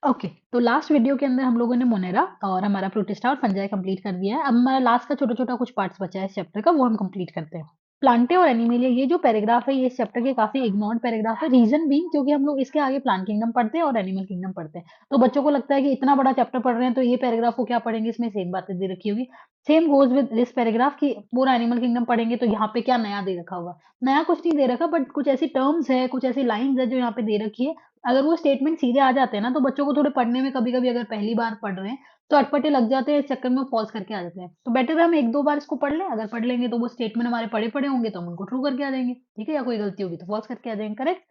Okay, तो last video के अंदर हम लोगों ने मोनेरा और हमारा प्रोटिस्टा और फंजाई कंप्लीट कर दिया है। अब हमारा लास्ट का छोटा-छोटा कुछ पार्ट्स बचा है इस चैप्टर का, वो हम कंप्लीट करते हैं। प्लांटे और एनिमेलिया, ये जो पैराग्राफ है ये इस चैप्टर के काफी इग्नोर्ड पैराग्राफ है। रीजन भी क्योंकि हम लोग इसके आगे प्लांट किंगडम पढ़ते हैं और एनिमल किंगडम पढ़ते हैं। तो बच्चों को लगता है कि इतना बड़ा चैप्टर पढ़ रहे हैं तो ये पैराग्राफ को क्या पढ़ेंगे, इसमें सेम बातें दे रखी होगी। Same goes with this paragraph की पूरा एनिमल किंगडम पढ़ेंगे तो यहाँ पे क्या नया दे रखा होगा। नया कुछ नहीं दे रखा, बट कुछ ऐसी टर्म्स है, कुछ ऐसी लाइन्स है जो यहाँ पे दे रखी है। अगर वो स्टेटमेंट सीधे आ जाते हैं ना तो बच्चों को थोड़े पढ़ने में कभी-कभी, अगर पहली बार पढ़ रहे हैं तो अटपटे लग जाते हैं, इस चक्कर में वो पॉज़ करके आ जाते हैं। तो बेटर है हम 1-2 बार इसको पढ़ लें, अगर पढ़ लेंगे तो वो स्टेटमेंट हमारे पढ़े-पढ़े होंगे तो हम उनको ट्रू करके आ जाएँगे, ठीक है? या कोई गलती होगी तो फॉल्स करके आ जाएँगे, करेक्ट?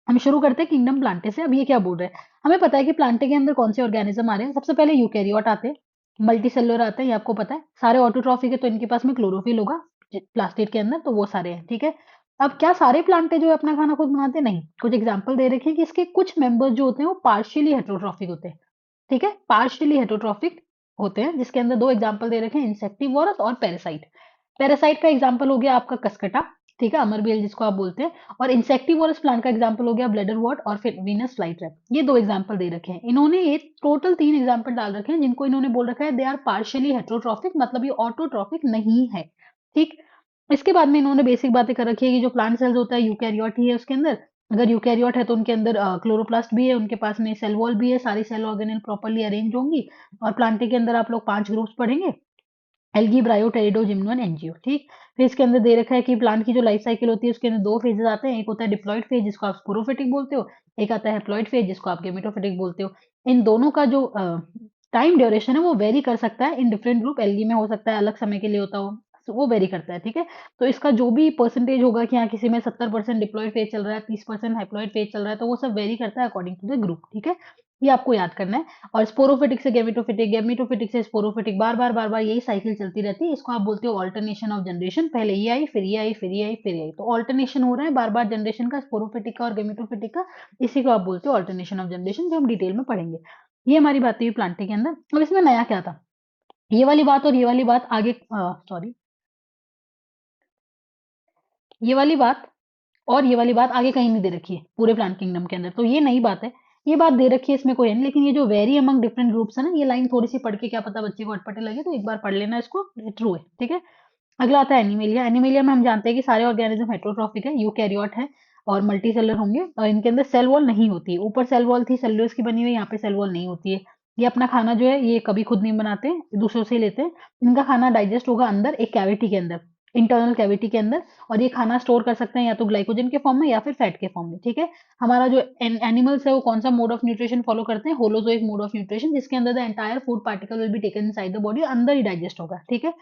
हम शुरू करते हैं किंगडम प्लांटे से। अब ये क्या बोल रहे हैं? हमें पता है कि प्लांटे के अंदर कौन से ऑर्गेनिज्म आ रहे हैं। सबसे पहले यूकेरियोट आते हैं, मल्टीसेलुलर आते हैं, ये आपको पता है। सारे ऑटोट्रॉफिक है तो इनके पास में क्लोरोफिल होगा प्लास्टिड के अंदर, तो वो सारे हैं, ठीक है। अब क्या सारे प्लांटे जो है अपना खाना खुद बनाते हैं? नहीं। कुछ एग्जाम्पल दे रखे हैं कि इसके कुछ मेंबर्स जो होते हैं वो पार्शियली हेटरोट्रॉफिक होते हैं, ठीक है। पार्शियली हेटरोट्रॉफिक होते हैं, जिसके अंदर दो एग्जाम्पल दे रखे हैं, इंसेक्टिवोरस और पैरासाइट। पैरासाइट का एग्जाम्पल हो गया आपका कसकटा, ठीक है, अमरबेल जिसको आप बोलते हैं। और इंसेक्टिवोरस प्लांट का एग्जाम्पल हो गया ब्लैडर वॉर्ट और फिर वीनस फ्लाई ट्रैप। ये दो एग्जाम्पल दे रखे हैं इन्होंने। ये टोटल 3 एग्जाम्पल डाल रखे हैं जिनको इन्होंने बोल रखा है दे आर पार्शियली हेटरोट्रॉफिक, मतलब ये ऑटोट्रॉफिक नहीं है, ठीक। इसके बाद में इन्होंने बेसिक बातें कर रखी है कि जो प्लांट सेल्स होता है यूकैरियोट ही है उसके अंदर। अगर यूकैरियोट है तो उनके अंदर क्लोरोप्लास्ट भी है, उनके पास में सेल वॉल भी है, सारी सेल ऑर्गेनेल प्रॉपर्ली अरेंज होंगी। और प्लांटे के अंदर आप लोग 5 ग्रुप्स पढ़ेंगे, एल्गी, ब्रायो, टेरिडो, जिम्नो, एंजियो, ठीक। फिर इसके अंदर दे रखा है कि प्लांट की जो लाइफ साइकिल होती है उसके अंदर 2 फेजेस आते हैं। एक होता है डिप्लॉइड फेज जिसको आप स्पोरोफिटिक बोलते हो, एक आता है हैप्लॉइड फेज जिसको आप गेमेटोफिटिक बोलते हो। इन दोनों का जो टाइम ड्यूरेशन है वो वेरी कर सकता है इन डिफरेंट ग्रुप। एल्गी में हो सकता है अलग समय के लिए होता हो, तो वो वेरी करता है, ठीक है। तो इसका जो भी परसेंटेज होगा कि हाँ किसी में 70% डिप्लॉइड फेज चल रहा है, 30% हैप्लॉइड फेज चल रहा है, तो वो सब वेरी करता है अकॉर्डिंग टू द ग्रुप, ठीक है। ये आपको याद करना है। और स्पोरोफिटिक से गेमेटोफिटिक, गेमेटोफिटिक से स्पोरोफिटिक, बार-बार यही साइकिल चलती रहती है। इसको आप बोलते हो अल्टरनेशन ऑफ जनरेशन। पहले ये आई, फिर ये आई, फिर ये आई, फिर ये आई। तो अल्टरनेशन हो रहा है बार-बार जनरेशन का, स्पोरोफिटिक का और गेमेटोफिटिक का। इसी को आप बोलते हो अल्टरनेशन ऑफ जनरेशन, जो हम डिटेल में पढ़ेंगे। ये हमारी बात हुई प्लांटे के अंदर। अब इसमें नया क्या था? ये वाली बात और ये वाली बात आगे सॉरी ये वाली बात और ये वाली बात आगे कहीं नहीं दे रखी है पूरे प्लांट किंगडम के अंदर, तो ये नई बात है। ये बात दे रखी है, इसमें कोई है नहीं। लेकिन ये जो वेरी अमंग डिफरेंट ग्रुप्स है ना, ये लाइन थोड़ी सी पढ़ के क्या पता बच्चे को अटपटे लगे, तो एक बार पढ़ लेना इसको, ट्रू है, ठीक है। अगला आता है एनिमेलिया। एनिमेलिया में हम जानते हैं कि सारे ऑर्गेनिज्म हेटरोट्रॉफिक है, यूकैरियोट है और मल्टी सेलर होंगे, और इनके अंदर सेल वॉल नहीं होती है। ऊपर सेल वॉल थी सेल्यूलोज की बनी हुई, यहाँ पे सेल वॉल नहीं होती है। ये अपना खाना जो है ये कभी खुद नहीं बनाते, दूसरों से ही लेते हैं। इनका खाना डाइजेस्ट होगा अंदर एक कैविटी के अंदर, इंटरनल कैविटी के अंदर। और ये खाना स्टोर कर सकते हैं या तो ग्लाइकोजन के फॉर्म में या फिर फैट के फॉर्म में, ठीक है। हमारा जो एनिमल्स है वो कौन सा मोड ऑफ न्यूट्रिशन फॉलो करते हैं? होलोजोइक मोड ऑफ न्यूट्रिशन, जिसके अंदर the entire food particle will be taken inside the body, अंदर ही डाइजेस्ट होगा, ठीक है।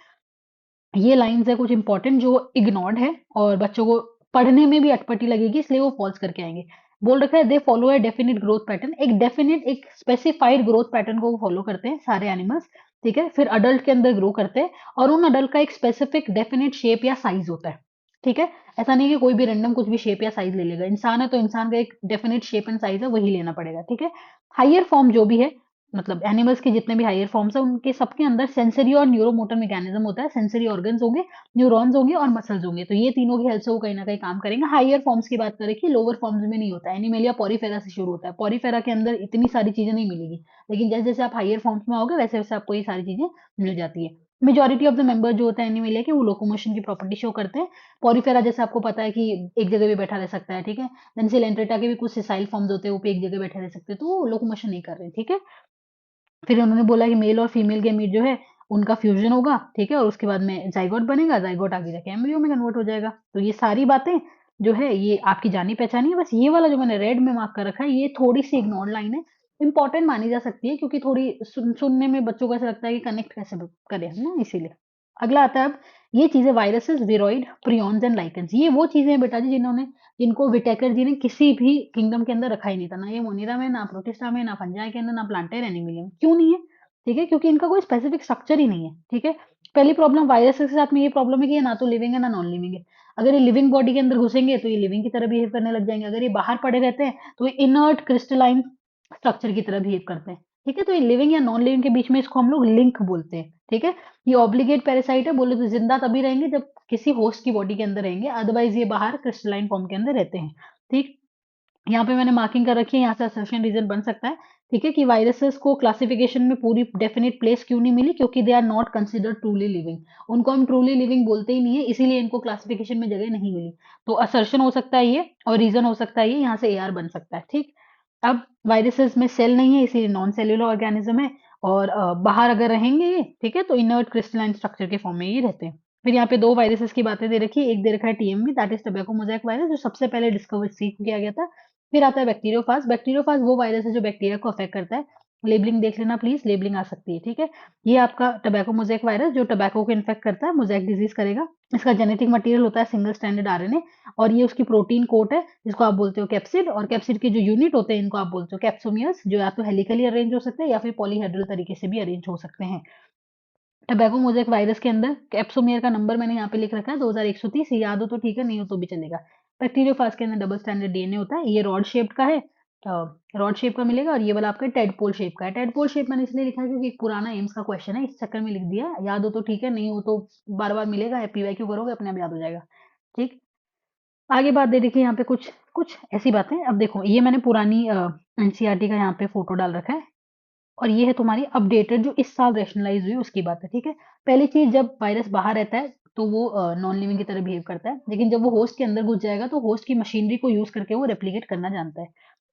ये लाइन्स है कुछ इंपॉर्टेंट जो इग्नोर्ड है और बच्चों को पढ़ने में भी अटपटी लगेगी, इसलिए वो फॉल्स करके आएंगे। बोल रखा है they follow A definite growth pattern, एक डेफिनिट एक स्पेसिफाइड ग्रोथ पैटर्न को वो फॉलो करते हैं सारे एनिमल्स, ठीक है। फिर अडल्ट के अंदर ग्रो करते हैं और उन अडल्ट का एक स्पेसिफिक डेफिनिट शेप या साइज होता है, ठीक है। ऐसा नहीं कि कोई भी रैंडम कुछ भी शेप या साइज ले लेगा। इंसान है तो इंसान का एक डेफिनिट शेप एंड साइज है, वही लेना पड़ेगा, ठीक है। हायर फॉर्म जो भी है, मतलब एनिमल्स के जितने भी हायर फॉर्म्स है उनके सबके अंदर सेंसरी और न्यूरोमोटर मैकेनिज्म होता है। सेंसरी ऑर्गन्स होंगे, न्यूरॉन्स होंगे और मसल्स होंगे, तो ये तीनों की हेल्प से वो कहीं ना कहीं काम करेंगे। हायर फॉर्म्स की बात करें कि लोअर फॉर्म्स में नहीं होता है। एनिमेलिया पॉरीफेरा से शुरू होता है, पॉरीफेरा के अंदर इतनी सारी चीजें नहीं मिलेगी, लेकिन जैसे जैसे आप हायर फॉर्म्स में आओगे वैसे वैसे आपको ये सारी चीजें मिल जाती है। मेजोरिटी ऑफ द मेंबर जो होता है एनिमेलिया के, वो लोकोमोशन की प्रॉपर्टी शो करते हैं। पॉरीफेरा जैसे आपको पता है कि एक जगह भी बैठा रह सकता है, ठीक है। देन सिलेंट्रेटा के भी कुछ सिसाइल फॉर्म्स होते हैं, वो भी एक जगह बैठे रह सकते हैं, तो वो लोकोमोशन नहीं कर रहे, ठीक है। फिर उन्होंने बोला कि मेल और फीमेल गैमीट जो है उनका फ्यूजन होगा, ठीक है, और उसके बाद में जाइगोट बनेगा, जाइगोट आगे जाके एम्ब्रियो में कन्वर्ट हो जाएगा। तो ये सारी बातें जो है ये आपकी जानी पहचानी है। बस ये वाला जो मैंने रेड में मार्क कर रखा है ये थोड़ी सी इग्नोर्ड लाइन है, इंपॉर्टेंट मानी जा सकती है क्योंकि थोड़ी सुनने में बच्चों को ऐसा लगता है कि कनेक्ट कैसे करें हम ना, इसीलिए। अगला आता है अब, ये चीजें वायरसेस, विरोइड, प्रियॉन्स एंड लाइकेंस, ये वो चीजें हैं बेटा जी जिन्होंने जिनको विटेकर जी ने किसी भी किंगडम के अंदर रखा ही नहीं था, ना ये मोनिरा में, ना प्रोटिस्टा में, ना फंजाई के अंदर, ना प्लांटेर एनिमिलियम। क्यों नहीं है? ठीक है, क्योंकि इनका कोई स्पेसिफिक स्ट्रक्चर ही नहीं है, ठीक है। पहली प्रॉब्लम वायरसेस के साथ में ये प्रॉब्लम है कि ये ना तो लिविंग है ना नॉन लिविंग है। अगर ये लिविंग बॉडी के अंदर घुसेंगे तो ये लिविंग की तरह बिहेव करने लग जाएंगे, अगर ये बाहर पड़े रहते हैं तो ये इनर्ट क्रिस्टलाइन स्ट्रक्चर की तरह बिहेव करते हैं, ठीक है। तो ये लिविंग या नॉन लिविंग के बीच में इसको हम लोग लिंक बोलते हैं, ठीक है। ये ऑब्लिगेट पैरासाइट है, बोले तो जिंदा तभी रहेंगे जब किसी होस्ट की बॉडी के अंदर रहेंगे, अदरवाइज ये बाहर क्रिस्टलाइन फॉर्म के अंदर रहते हैं, ठीक। यहाँ पे मैंने मार्किंग कर रखी है, यहाँ से असर्शन रीजन बन सकता है, ठीक है, कि वायरसेस को क्लासिफिकेशन में पूरी डेफिनेट प्लेस क्यों नहीं मिली, क्योंकि they are not considered truly living. उनको हम ट्रूली लिविंग बोलते ही नहीं है, इसीलिए इनको क्लासिफिकेशन में जगह नहीं मिली। तो असर्शन हो सकता है ये, और रीजन हो सकता है ये, यहाँ से AR बन सकता है, ठीक। अब वायरसेस में सेल नहीं है, इसीलिए नॉन सेल्यूलर ऑर्गेनिज्म है, और बाहर अगर रहेंगे ये, ठीक है, तो इनर्ट क्रिस्टलाइन स्ट्रक्चर के फॉर्म में ही रहते हैं। फिर यहाँ पे दो वायरसेस की बातें दे रखी है, एक दे रखा है TMV, that is tobacco mosaic virus, जो सबसे पहले डिस्कवर सीख किया गया था। फिर आता है बैक्टीरियोफाज। बैक्टीरियोफाज वो वायरस है जो बैक्टीरिया को अफेक्ट करता है। लेबलिंग देख लेना प्लीज, लेबलिंग आ सकती है, ठीक है। ये आपका टोबैको मोज़ेक वायरस जो टोबैको को इन्फेक्ट करता है, मोज़ेक डिजीज करेगा। इसका जेनेटिक मटेरियल होता है सिंगल स्टैंडर्ड RNA, और ये उसकी प्रोटीन कोट है, जिसको आप बोलते हो कैप्सिड, और कैप्सिड के जो यूनिट होते हैं इनको आप बोलते हो कैप्सोमियर्स, जो या तो हेलिकली अरेंज हो सकते हैं या फिर पॉलीहेड्रल तरीके से भी अरेंज हो सकते हैं। टोबैको मोज़ेक वायरस के अंदर कैप्सोमियर का नंबर मैंने यहाँ पे लिख रखा है 2130, याद हो तो ठीक है, नहीं हो तो भी चलेगा। बैक्टीरियोफाज के अंदर डबल स्टैंडर्ड DNA होता है, ये रॉड शेप्ड का है, रॉड शेप का मिलेगा, और ये वाला आपका टेडपोल शेप का है। टेडपोल शेप मैंने इसलिए लिखा है क्योंकि एक पुराना एम्स का क्वेश्चन है, इस चक्कर में लिख दिया, याद हो तो ठीक है, नहीं हो तो बार बार मिलेगा, PYQ करोगे अपने आप याद हो जाएगा, ठीक। आगे बात दे देखिए यहाँ पे कुछ कुछ ऐसी बातें। अब देखो ये मैंने पुरानी NCERT का यहाँ पे फोटो डाल रखा है, और ये है तुम्हारी अपडेटेड जो इस साल रैशनलाइज हुई उसकी बात है, ठीक है। पहली चीज, जब वायरस बाहर रहता है तो वो नॉन लिविंग की तरह बिहेव करता है, लेकिन जब वो होस्ट के अंदर घुस जाएगा तो होस्ट की मशीनरी को यूज करके वो रेप्लिकेट करना जानता है।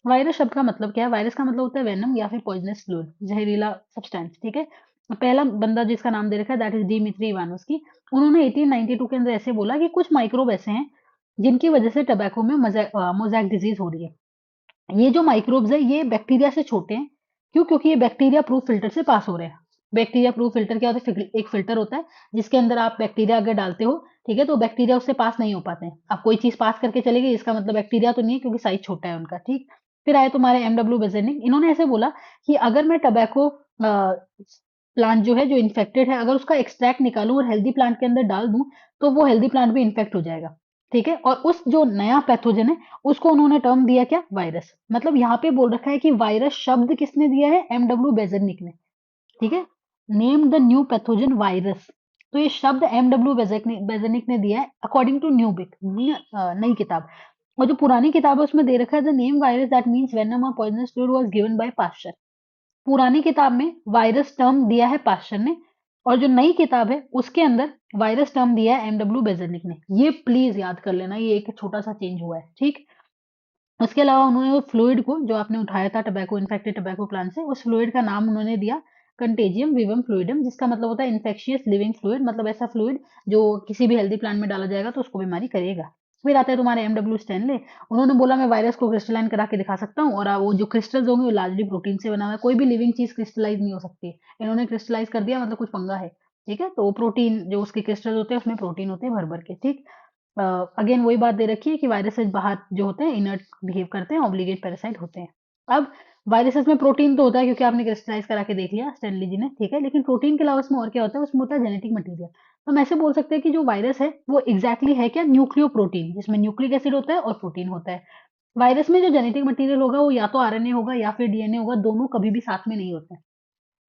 वायरस शब्द का मतलब क्या है? वायरस का मतलब होता है वेनम या फिर पॉइजनस फ्लूइड, जहरीला सब्सटेंस, ठीक है। पहला बंदा जिसका नाम दे रखा है दैट इज डिमित्री इवानोस्की। उन्होंने 1892 के अंदर ऐसे बोला कि कुछ माइक्रोब ऐसे हैं जिनकी वजह से टबैको में मोजैक डिजीज हो रही है। ये जो माइक्रोब्स है ये बैक्टीरिया से छोटे हैं। क्यों? क्योंकि ये बैक्टीरिया प्रूफ फिल्टर से पास हो रहे हैं। बैक्टीरिया प्रूफ फिल्टर क्या होता है? एक फिल्टर होता है जिसके अंदर आप बैक्टीरिया अगर डालते हो, ठीक है, तो बैक्टीरिया उससे पास नहीं हो पाते हैं। अब कोई चीज पास करके चले गई, इसका मतलब बैक्टीरिया तो नहीं है, क्योंकि साइज छोटा है उनका, ठीक। फिर आए तुम्हारे MW बेजेनिक। इन्होंने ऐसे बोला कि अगर मैं टबैको प्लांट जो है, जो इन्फेक्टेड है, अगर उसका एक्सट्रैक्ट निकालूं और हेल्दी प्लांट के अंदर डाल दूं, तो वो हेल्दी प्लांट भी इन्फेक्ट हो जाएगा, ठीक है। और उस जो नया पैथोजन है उसको उन्होंने टर्म दिया क्या? वायरस। मतलब यहाँ पे बोल रखा है कि वायरस शब्द किसने दिया है? MW बेजेनिक ने, ठीक है। Name the new pathogen virus. तो ये शब्द MW बेजेनिक ने दिया है अकॉर्डिंग टू न्यू बुक, नई किताब। और जो पुरानी किताब है उसमें दे रखा है the name virus that means venom और poisonous fluid was given by Pasteur. पुरानी किताब में वायरस टर्म दिया है पास्चर ने, और जो नई किताब है उसके अंदर वायरस टर्म दिया है MW बेजेनिक ने। ये प्लीज याद कर लेना, ये एक छोटा सा चेंज हुआ है, ठीक। उसके अलावा उन्होंने वो फ्लूइड को जो आपने उठाया था टबैको, इन्फेक्टेड टबैको प्लांट से, उस फ्लूइड का नाम उन्होंने दिया कंटेजियम विवम फ्लूइडम, जिसका मतलब होता है इन्फेक्शियस लिविंग फ्लूइड, मतलब ऐसा फ्लूइड जो किसी भी हेल्दी प्लांट में डाला जाएगा तो उसको बीमारी करेगा। फिर आता है तुम्हारे MW स्टैनले। उन्होंने बोला मैं वायरस को क्रिस्टलाइन करा के दिखा सकता हूँ, और वो जो क्रिस्टल्स होंगे वो लार्जली प्रोटीन से बना हुआ है। कोई भी लिविंग चीज क्रिस्टलाइज नहीं हो सकती, इन्होंने क्रिस्टलाइज कर दिया मतलब कुछ पंगा है, ठीक है। तो प्रोटीन जो उसके क्रिस्टल होते हैं उसमें प्रोटीन होते हैं भर भर के, ठीक। अगेन वही बात दे रखी है कि वायरसेस बाहर जो होते हैं इनर्ट बिहेव करते हैं, ऑब्लिगेट पैरासाइट होते हैं। अब वायरसेस में प्रोटीन तो होता है, क्योंकि आपने क्रिस्टलाइज करा के देख लिया स्टैनली जी ने, ठीक है। लेकिन प्रोटीन के अलावा उसमें और क्या होता है? उसमें होता है जेनेटिक मटेरियल। तो हम ऐसे बोल सकते हैं कि जो वायरस है वो एग्जैक्टली है क्या? न्यूक्लियो प्रोटीन, जिसमें न्यूक्लिक एसिड होता है और प्रोटीन होता है। वायरस में जो जेनेटिक मटेरियल होगा वो या तो RNA होगा या फिर DNA होगा, दोनों कभी भी साथ में नहीं होते हैं।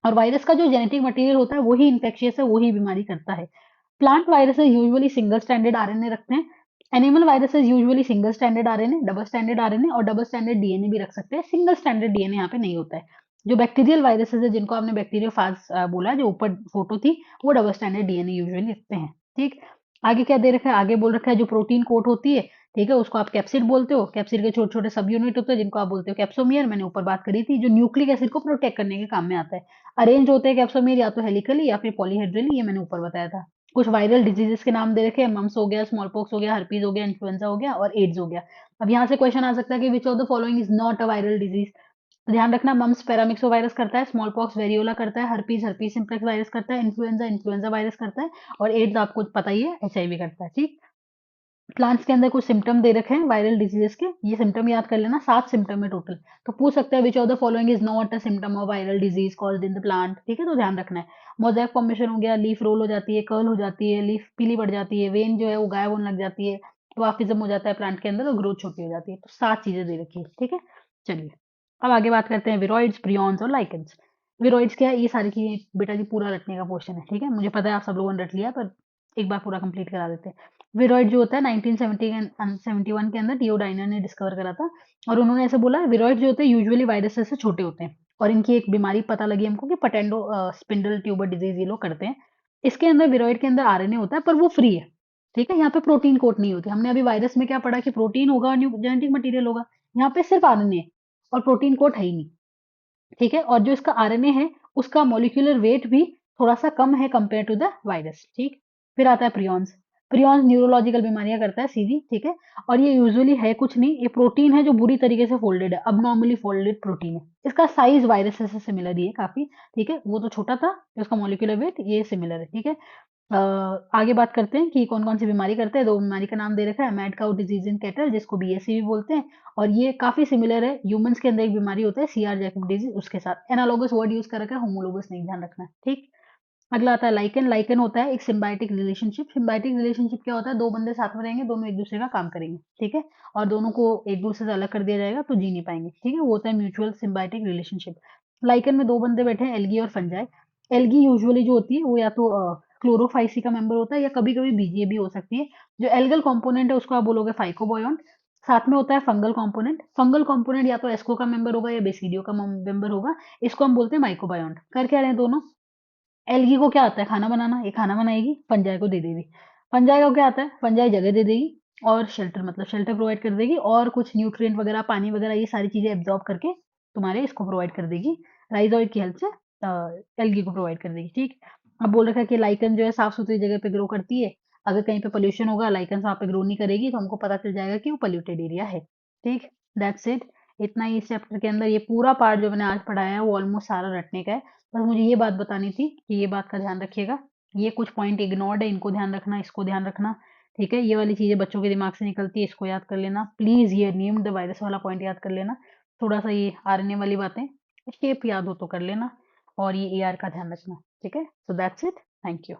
और वायरस का जो जेनेटिक मटेरियल होता है वही इन्फेक्शियस है, वही बीमारी करता है। Plant viruses usually single standard RNA रखते हैं। Animal viruses usually single standard RNA, double standard RNA और डबल स्टैंडर्ड DNA भी रख सकते हैं। सिंगल स्टैंडर्ड DNA यहाँ पे नहीं होता है। जो बैक्टीरियल वायरसेस है, जिनको आपने बैक्टीरियोफाज बोला, जो ऊपर फोटो थी, वो डबल स्टैंडर्ड DNA यूजुअली रखते हैं, ठीक। आगे क्या दे रखा है? आगे बोल रखा है जो प्रोटीन कोट होती है, ठीक है, उसको आप कैप्सिड बोलते हो। कैप्सिड के छोटे छोटे सब यूनिट होते हैं जिनको आप बोलते हो कैप्सोमियर। मैंने ऊपर बात करी थी, जो न्यूक्लिक एसिड को प्रोटेक्ट करने के काम में आता है। अरेंज होते हैं कैप्सोमीर या तो हेलिकली या फिर पॉलीहेड्रली, ये मैंने ऊपर बताया था। कुछ वायरल डिजीजेस के नाम दे रखे हैं, मम्स हो गया, स्मॉल पॉक्स हो गया, हर्पीज हो गया, इन्फ्लुएंजा हो गया और एड्स हो गया। अब यहाँ से क्वेश्चन आ सकता है कि which of the following is not a viral disease. तो ध्यान रखना, मम्स पैरामिक्सो वायरस करता है, स्मॉल पॉक्स वेरियोला करता है, हर्पीज हर्पीज सिम्प्लेक्स वायरस करता है, इन्फ्लुएंजा इन्फ्लुएंजा वायरस करता है, और एड्स आपको पता ही है HIV करता है, ठीक। प्लांट्स के अंदर कुछ सिम्टम दे रखे हैं वायरल डिजीजेस के, ये सिम्टम याद कर लेना, 7 सिम्टम है टोटल। तो पूछ सकते हैं which of the following is not a symptom of viral disease caused in the plant, ठीक है। तो ध्यान रखना है, मोज़ेक फॉर्मेशन हो गया, लीफ रोल हो जाती है, कर्ल हो जाती है, लीफ पीली पड़ जाती है, वेन जो है वो गायब होने लग जाती है, ट्वाफिज्म हो जाता है प्लांट के अंदर और ग्रोथ छोटी हो जाती है। तो 7 चीजें दे रखी है, ठीक है। चलिए अब आगे बात करते हैं विरोइड्स, प्रियॉन्स और लाइकेंस। विरोइड्स क्या है? ये सारी चीजें बेटा जी पूरा रटने का पोर्शन है, ठीक है। मुझे पता है आप सब लोगों ने रट लिया, पर एक बार पूरा कंप्लीट करा देते हैं। विरॉइड जो होता है 1971 के अंदर टीओ डाइनर ने डिस्कवर करा था। और उन्होंने ऐसे बोला विरॉइड जो होते हैं यूजुअली वायरसेस से छोटे होते हैं, और इनकी एक बीमारी पता लगी हमको कि पटेंडो स्पिंडल ट्यूबर डिजीज ये लोग करते हैं। इसके अंदर विरॉइड के अंदर आरएनए होता है, पर वो फ्री है। ठीक है, यहाँ पे प्रोटीन कोट नहीं होती। हमने अभी वायरस में क्या पढ़ा कि प्रोटीन होगा और न्यू जेनेटिक मटेरियल होगा। यहाँ पे सिर्फ आरएनए है और प्रोटीन कोट है ही नहीं। ठीक है, और जो इसका आरएनए है उसका मॉलिक्यूलर वेट भी थोड़ा सा कम है कंपेयर टू द वायरस। ठीक, फिर आता है प्रियॉन्स। प्रियॉन्स न्यूरोलॉजिकल बीमारियां करता है सीधी। ठीक है, और ये यूजुअली है कुछ नहीं, ये प्रोटीन है जो बुरी तरीके से फोल्डेड है, अबनॉर्मली फोल्डेड प्रोटीन है। इसका साइज वायरस से सिमिलर ही है काफी। ठीक है, वो तो छोटा था, उसका मॉलिक्यूलर वेट ये सिमिलर है। ठीक है, अ, आगे बात करते हैं कि कौन कौन सी बीमारी करते हैं। दो बीमारी का नाम दे रखा है, mad cow disease in cattle, जिसको बीएससी भी बोलते हैं, और ये काफी सिमिलर है ह्यूमंस के अंदर एक बीमारी होता है सीआर जैकब डिजीज, उसके साथ एनालोगस वर्ड यूज कर रखा है, होमोलोगस नहीं, ध्यान रखना है। ठीक, अगला आता है लाइकन। लाइकन होता है एक सिम्बायोटिक रिलेशनशिप। सिम्बायोटिक रिलेशनशिप क्या होता है, दो बंदे साथ में रहेंगे, दोनों एक दूसरे का काम करेंगे। ठीक है, और दोनों को एक दूसरे से अलग कर दिया जाएगा तो जी नहीं पाएंगे। ठीक है, वो होता है म्यूचुअल सिम्बायोटिक रिलेशनशिप। लाइकन में दो बंदे बैठे हैं, एल्गी और फंजाई। एल्गी यूजुअली जो होती है वो या तो क्लोरोफाइसी का मेंबर होता है या कभी कभी बीजीए भी हो सकती है। जो एल्गल कंपोनेंट है उसको आप बोलोगे फाइकोबायोन। साथ में होता है फंगल कंपोनेंट। फंगल कंपोनेंट या तो एस्को का मेंबर होगा या बेसिडियो का मेंबर होगा। इसको हम बोलते हैं माइकोबायोन। कर क्या रहे हैं दोनों, एल्गी को क्या आता है, खाना बनाना, ये खाना बनाएगी, फंजाई को दे देगी। फंजाई को क्या आता है, फंजाई जगह दे देगी और शेल्टर, मतलब शेल्टर प्रोवाइड कर देगी, और कुछ न्यूट्रिएंट वगैरह, पानी वगैरह, ये सारी चीजें एब्जॉर्ब करके तुम्हारे इसको प्रोवाइड कर देगी, राइजोइड की हेल्प से एल्गी को प्रोवाइड कर देगी। ठीक, अब बोल रखा है कि लाइकन जो है साफ सुथरी जगह पे ग्रो करती है। अगर कहीं पे पोल्यूशन होगा, लाइकन वहां पे ग्रो नहीं करेगी, तो हमको पता चल जाएगा कि वो पोल्यूटेड एरिया है। ठीक, दैट्स इट। इतना ही इस चैप्टर के अंदर, ये पूरा पार्ट जो मैंने आज पढ़ाया है वो ऑलमोस्ट सारा रटने का है। बस मुझे ये बात बतानी थी कि ये बात का ध्यान रखिएगा, ये कुछ पॉइंट इग्नोर्ड है, इनको ध्यान रखना, इसको ध्यान रखना। ठीक है, ये वाली चीजें बच्चों के दिमाग से निकलती है, इसको याद कर लेना प्लीज। ये नीम द वायरस वाला पॉइंट याद कर लेना। थोड़ा सा ये आरएनए वाली बातें शेप याद हो तो कर लेना, और ये एआर का ध्यान रखना। ठीक है, so that's it, thank you.